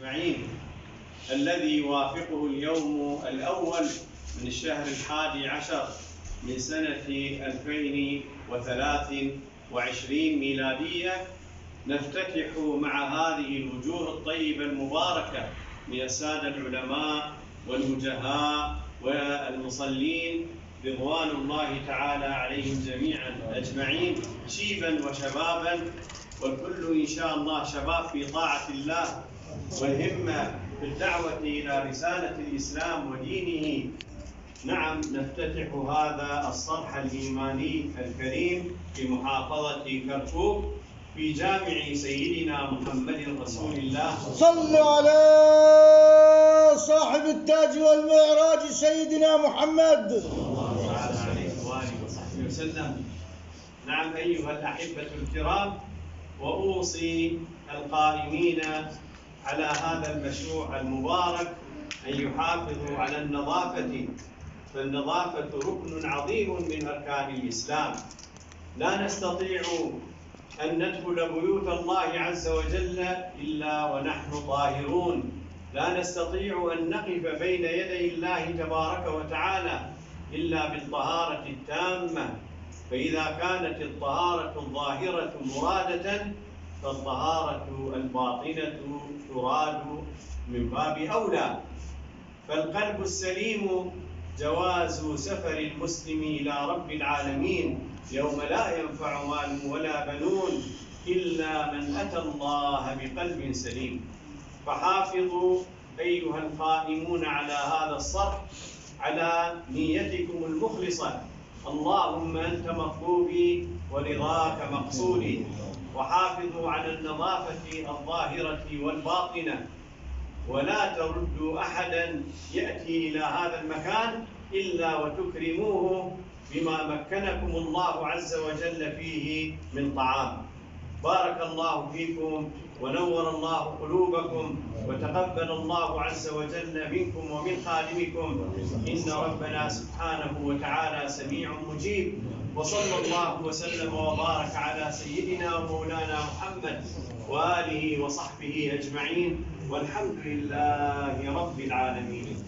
أجمعين الذي يوافقه اليوم الأول من الشهر 11 من سنة 2023 ميلادية، نفتتح مع هذه الوجوه الطيبة المباركة من السادة العلماء والوجهاء والمصلين رضوان الله تعالى عليهم جميعا أجمعين، شيبا وشبابا، والكل إن شاء الله شباب في طاعة الله والهمة في الدعوة إلى رسالة الإسلام ودينه. نعم، نفتتح هذا الصرح الإيماني الكريم في محافظة كركوك في جامع سيدنا محمد رسول الله. صلوا على صاحب التاج والمعراج سيدنا محمد صلى الله عليه وآله وصحبه وسلم. نعم أيها الأحبة الكرام، وأوصي القائمين على هذا المشروع المبارك أن يحافظوا على النظافة، فالنظافة ركن عظيم من أركان الإسلام. لا نستطيع أن ندخل بيوت الله عز وجل إلا ونحن طاهرون، لا نستطيع أن نقف بين يدي الله تبارك وتعالى إلا بالطهارة التامة. فإذا كانت الطهارة الظاهرة مرادة، فالطهارة الباطنة تراد من باب أولى. فالقلب السليم جواز سفر المسلم إلى رب العالمين يوم لا ينفع مال ولا بنون إلا من أتى الله بقلب سليم. فحافظوا أيها القائمون على هذا الصرح على نيتكم المخلصة، اللهم أنت مطلوبي ورضاك مقصودي. وحافظوا على النظافة الظاهرة والباطنة، ولا تردوا أحدا يأتي إلى هذا المكان إلا وتكرموه بما مكنكم الله عز وجل فيه من طعام. بارك الله فيكم ونور الله قلوبكم، وتقبل الله عز وجل منكم ومن خادمكم، إن ربنا سبحانه وتعالى سميع مجيب. وصلى الله وسلم وبارك على سيدنا ومولانا محمد وآله وصحبه أجمعين، والحمد لله رب العالمين.